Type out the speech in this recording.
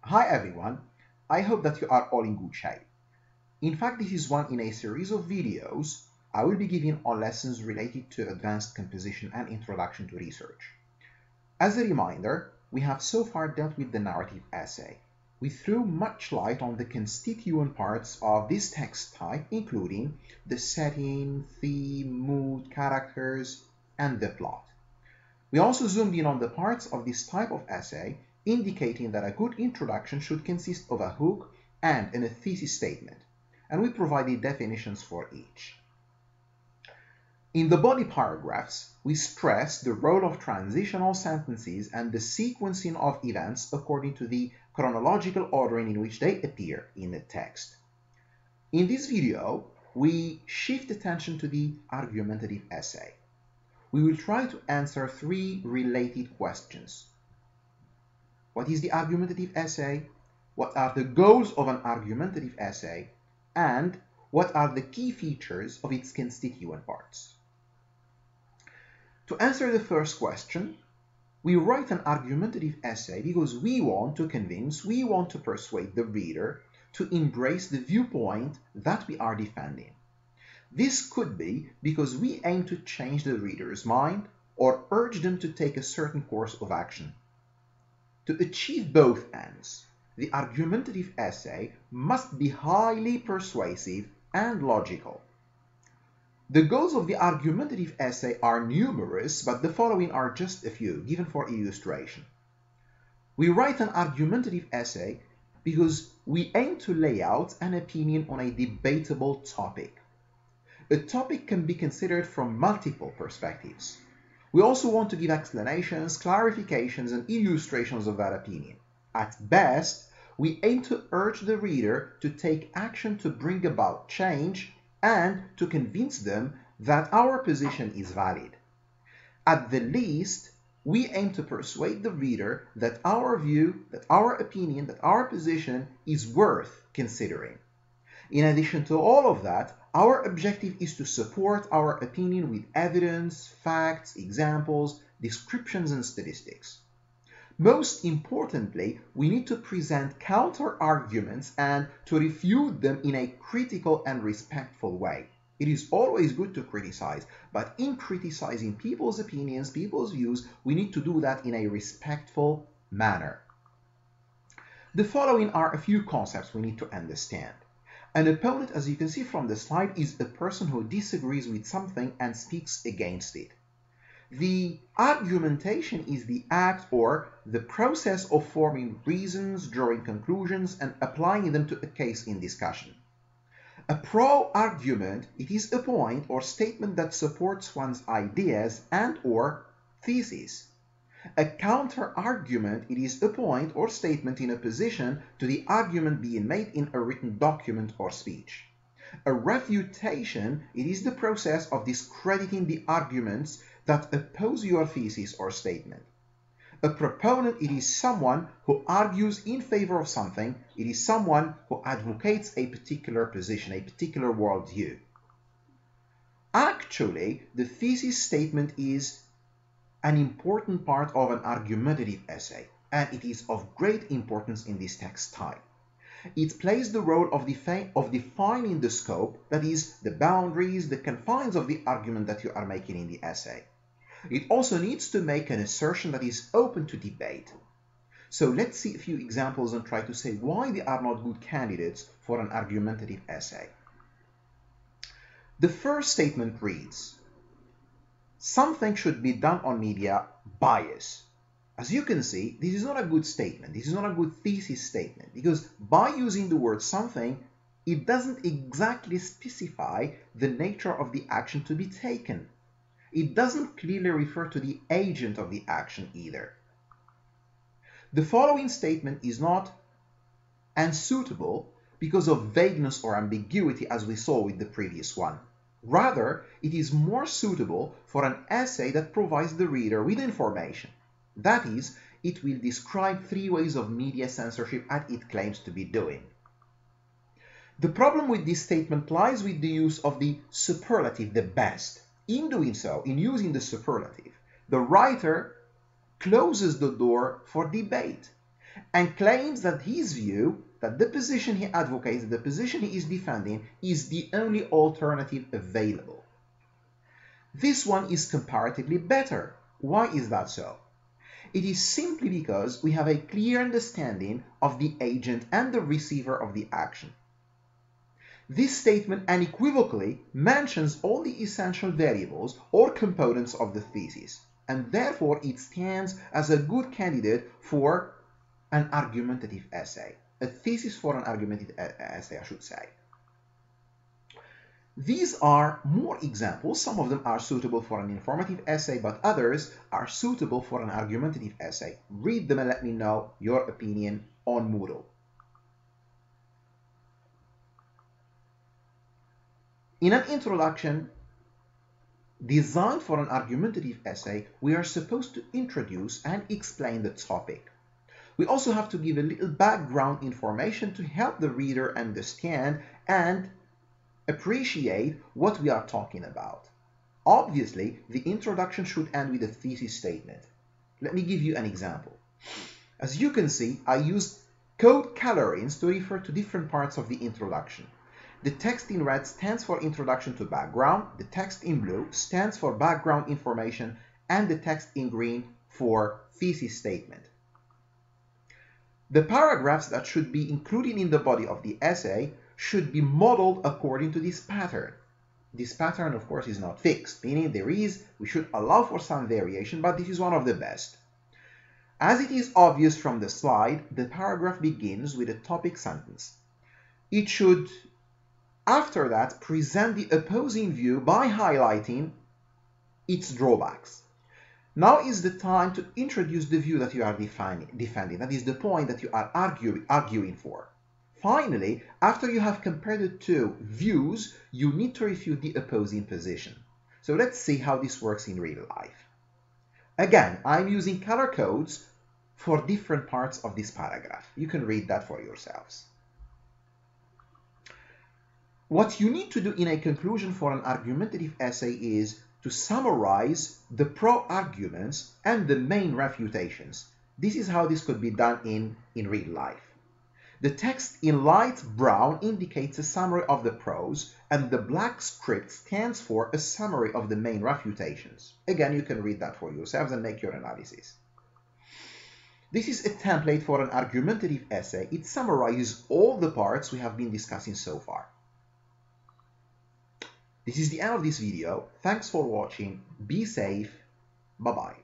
Hi everyone, I hope that you are all in good shape. In fact, this is one in a series of videos I will be giving on lessons related to advanced composition and introduction to research. As a reminder, we have so far dealt with the narrative essay. We threw much light on the constituent parts of this text type, including the setting, theme, mood, characters, and the plot. We also zoomed in on the parts of this type of essay, indicating that a good introduction should consist of a hook and a thesis statement, and we provided definitions for each. In the body paragraphs, we stressed the role of transitional sentences and the sequencing of events according to the chronological ordering in which they appear in the text. In this video, we shift attention to the argumentative essay. We will try to answer three related questions. What is the argumentative essay? What are the goals of an argumentative essay? And what are the key features of its constituent parts? To answer the first question, we write an argumentative essay because we want to convince, we want to persuade the reader to embrace the viewpoint that we are defending. This could be because we aim to change the reader's mind or urge them to take a certain course of action. To achieve both ends, the argumentative essay must be highly persuasive and logical. The goals of the argumentative essay are numerous, but the following are just a few, given for illustration. We write an argumentative essay because we aim to lay out an opinion on a debatable topic. A topic can be considered from multiple perspectives. We also want to give explanations, clarifications, and illustrations of that opinion. At best, we aim to urge the reader to take action to bring about change and to convince them that our position is valid. At the least, we aim to persuade the reader that our view, that our opinion, that our position is worth considering. In addition to all of that, our objective is to support our opinion with evidence, facts, examples, descriptions, and statistics. Most importantly, we need to present counter-arguments and to refute them in a critical and respectful way. It is always good to criticize, but in criticizing people's opinions, people's views, we need to do that in a respectful manner. The following are a few concepts we need to understand. An opponent, as you can see from the slide, is a person who disagrees with something and speaks against it. The argumentation is the act or the process of forming reasons, drawing conclusions, and applying them to a case in discussion. A pro-argument, it is a point or statement that supports one's ideas and or thesis. A counter-argument, it is a point or statement in opposition to the argument being made in a written document or speech. A refutation, it is the process of discrediting the arguments that oppose your thesis or statement. A proponent, it is someone who argues in favor of something. It is someone who advocates a particular position, a particular worldview. Actually, the thesis statement is an important part of an argumentative essay, and it is of great importance in this text type. It plays the role of defining the scope, that is, the boundaries, the confines of the argument that you are making in the essay. It also needs to make an assertion that is open to debate. So let's see a few examples and try to say why they are not good candidates for an argumentative essay. The first statement reads, something should be done on media bias. As you can see, this is not a good statement. This is not a good thesis statement because by using the word something, it doesn't exactly specify the nature of the action to be taken. It doesn't clearly refer to the agent of the action either. The following statement is not unsuitable because of vagueness or ambiguity as we saw with the previous one. Rather, it is more suitable for an essay that provides the reader with information. That is, it will describe 3 ways of media censorship as it claims to be doing. The problem with this statement lies with the use of the superlative, the best. In doing so, in using the superlative, the writer closes the door for debate. and claims that his view, that the position he advocates, the position he is defending, is the only alternative available. This one is comparatively better. Why is that so? It is simply because we have a clear understanding of the agent and the receiver of the action. This statement unequivocally mentions all the essential variables or components of the thesis, and therefore it stands as a good candidate for an argumentative essay. A thesis for an argumentative essay, I should say. These are more examples. Some of them are suitable for an informative essay, but others are suitable for an argumentative essay. Read them and let me know your opinion on Moodle. In an introduction designed for an argumentative essay, we are supposed to introduce and explain the topic. We also have to give a little background information to help the reader understand and appreciate what we are talking about. Obviously, the introduction should end with a thesis statement. Let me give you an example. As you can see, I used code colorings to refer to different parts of the introduction. The text in red stands for introduction to background, the text in blue stands for background information, and the text in green for thesis statement. The paragraphs that should be included in the body of the essay should be modeled according to this pattern. This pattern, of course, is not fixed, meaning we should allow for some variation, but this is one of the best. As it is obvious from the slide, the paragraph begins with a topic sentence. It should, after that, present the opposing view by highlighting its drawbacks. Now is the time to introduce the view that you are defending. That is the point that you are arguing for. Finally, after you have compared the two views, you need to refute the opposing position. So let's see how this works in real life. Again, I'm using color codes for different parts of this paragraph. You can read that for yourselves. What you need to do in a conclusion for an argumentative essay is to summarize the pro-arguments and the main refutations. This is how this could be done in real life. The text in light brown indicates a summary of the pros, and the black script stands for a summary of the main refutations. Again, you can read that for yourselves and make your analysis. This is a template for an argumentative essay. It summarizes all the parts we have been discussing so far. This is the end of this video. Thanks for watching. Be safe. Bye-bye.